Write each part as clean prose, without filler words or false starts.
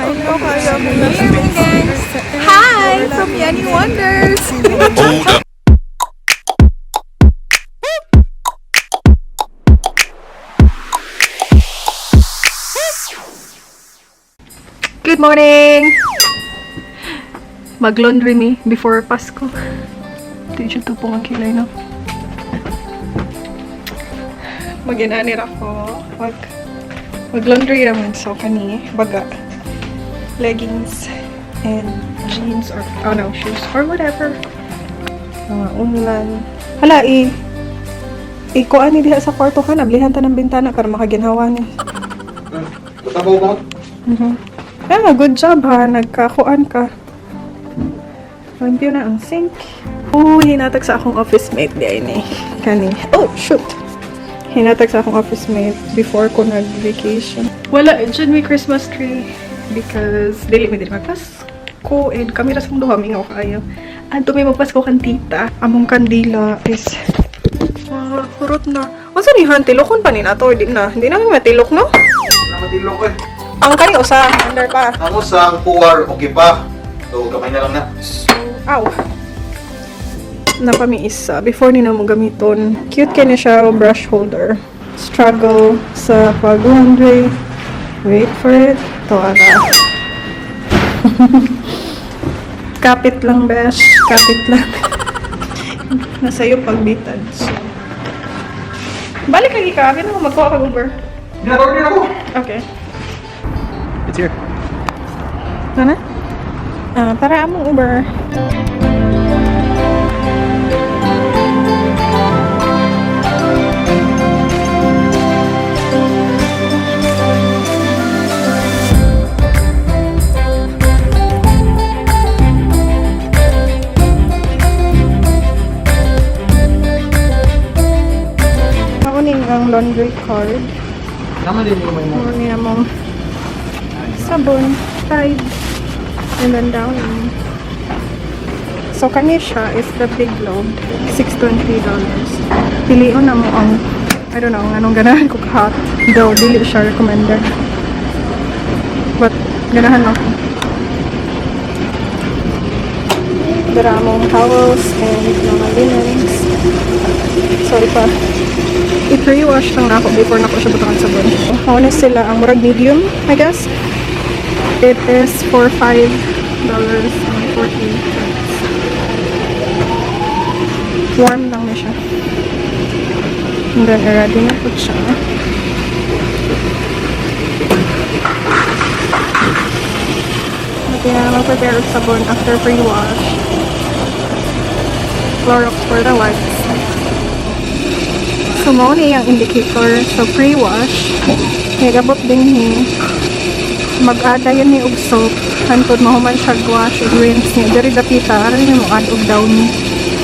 Hello kayo. Hi from Yani Wanders. Good morning. Mag-laundry me before Pasko. Did you tupong ang kilay, no? Mag-inanir ako. Mag-laundry naman. So, kani, baga, leggings, and jeans, or, oh no, shoes, or whatever. Mga ulan. Hala, kuan ni diha sa kwarto ka, nablihan ta ng bintana para makaginhawa ni. Tatabaw ba? Good job ha, nagkakuan ka. Limpyo na ang sink. Hinatag sa akong office mate di ay ni. Kani. Oh, shoot! Hinatag sa akong office mate before ko nag-vacation. Wala, dyan may Christmas tree. Because, dili magpasko. And kami rasang duha, mingaw kayo. Anto may magpasko kan tita. Among kandila is, hurot na. Masa ni han, tilokon pa ni nato, di na. Hindi namin matilok, no? Nakatilok eh. Ang kani usa, under pa. Ang usang puwar, okay pa. So, kamay na lang na. So, aw. Napami isa. Before ni na mo gamiton. Cute kaya niya siya, brush holder. Struggle sa pag-laundry. Wait for it. Tawara. Kapit lang, besh. Kapit lang. Nasa'yo pagbitad. So, balik lagi ka. Kaya na magkuha ka Uber. Ginagawa din ako. Okay. It's here. Sana? Para among Uber. Ako ning ang laundry card. Naman din mo may mo. Muna namang sabon, Tide, and then down. So, kani siya is the big load, $620. Piliun na mo ang, I don't know, anong ganahan ko hot. Though, dili siya recommended. But, ganahan ako. Dara mong towels and mga linens. Sorry pa. I-pre-wash lang ako before na ko siya butangan sabon. Mauna sila ang murag medium, I guess. It is for $5.40. Warm lang na siya. And then, ready na po siya. Lagi na mag-prepare of sabon after pre-wash. Clorox for the wipes. So, mo ni yung indicator. So, pre-wash. Nagabot din ni mag-ada yun ni og soap. Hantod mahuman siya wash og rinse niya. Dari dapita. Aral niya mo add og down ni.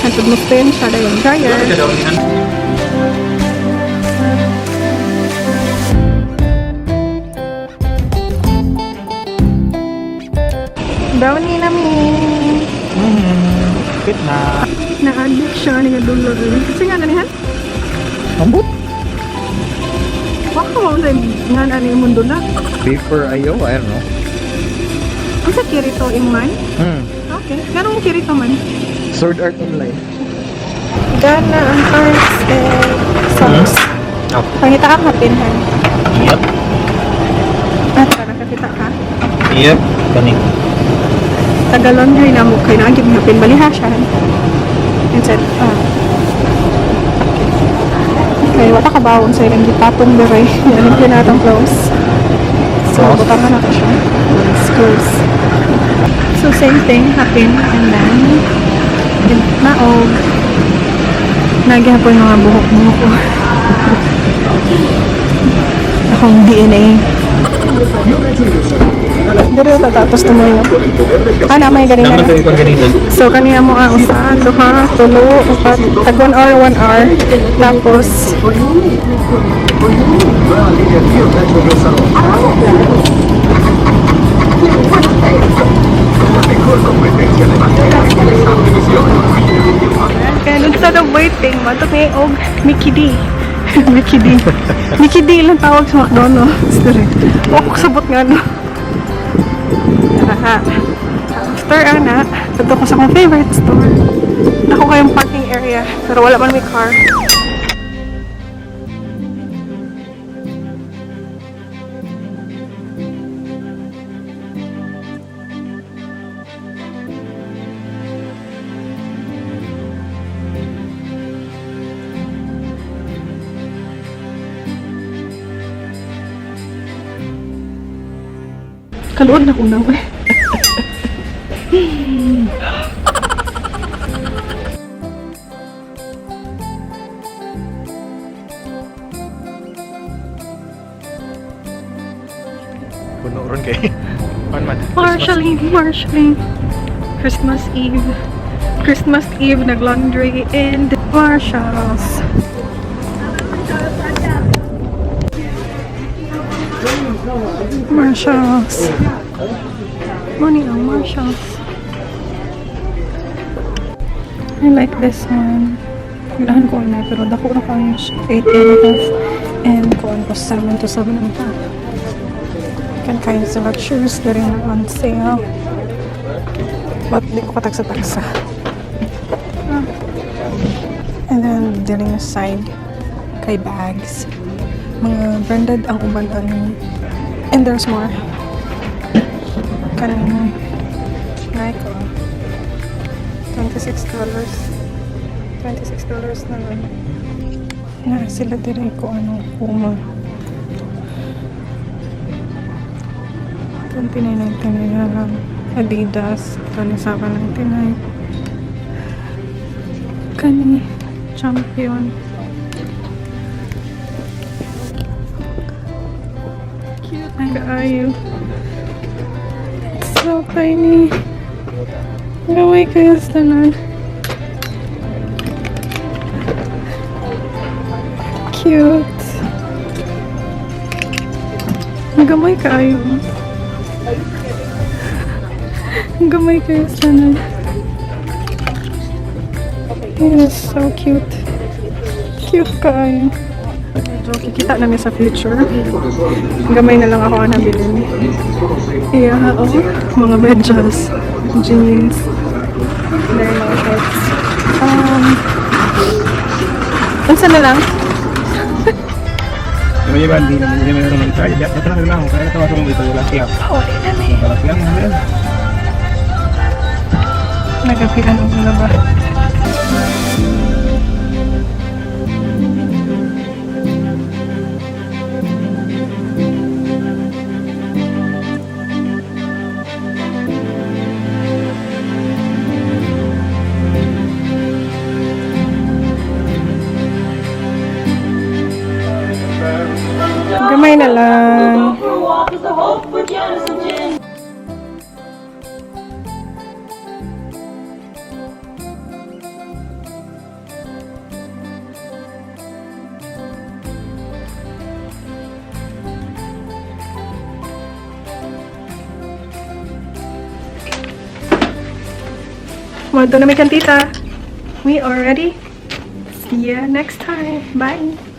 Hantod mo spin siya dayon dryer. Downy namin. Fit na. Na-addict siya ni nga dulo. Kasi nga nanihan? Ambot? Baka mo sa nga na yung mundo na. Paper ayo, I don't know. Ang sa kirito iman? Okay. Ganong kirito man? Sword Art Online. Gana ang cards and socks. Okay. Pangita ang hapinhan. Yep. At para kakita ka. Yep. Kaning. Taga-laundry na mo kayo na ang hapin. Baliha siya. Instead, okay, wala ka bawon sa ilang gipatong beray. Alam ko natang close. So, butangan na ko siya. Screws. So, same thing. Hapin. And then, naog. Nagyapon mga buhok mo ko. Akong DNA. Dari tatapos na mo yun. May ganina na. So, kaniya mo ang usa, duha, tulo, upat, tag 1 hour, 1 hour. Tapos, kaya instead of waiting, matok may og Mickey D. Mickey D. Mickey D lang tawag sa McDonald's. O, sabot nga no. After ana, dito ko sa akong favorite store. Ako kayong parking area, pero wala man may car. Kaluod na ko na eh. Puno ron kay. Marshalling. Christmas Eve, nag-laundry and Marshalls. Money on Marshalls. I like this one. Pagdahan ko na, pero dako na kayo siya. 8.5 and kuhan ko 7 to 7.5. Can kind select shoes that are on sale. But di ko katagsa-tagsa. And then, dealing aside kay bags. Mga branded ang uban ani. And there's more. Kanin Nike. $26. $26 na lang. Na sila dire ko anong Puma. 29.99 na lang. Adidas. 27.99. Kani Champion. Cute. Ay, kaayo. So tiny. Gaway kayo sa tanan. Cute. Gamay kayo. Gamay kayo sa tanan. It is so cute. Cute kayo. So, kikita namin sa future. Gamay na lang ako ang nabilin. Yeah, oh. Mga medyas. Jeans. Very long shorts. Unsa na lang? Hindi naman tayo. Dapat na lang. Kaya ito ako dito wala siya. Oh, dami. Wala siya naman. Nagapian ang laba. Gamay na lang. Well, doon na may kantita. We are ready. See ya next time. Bye.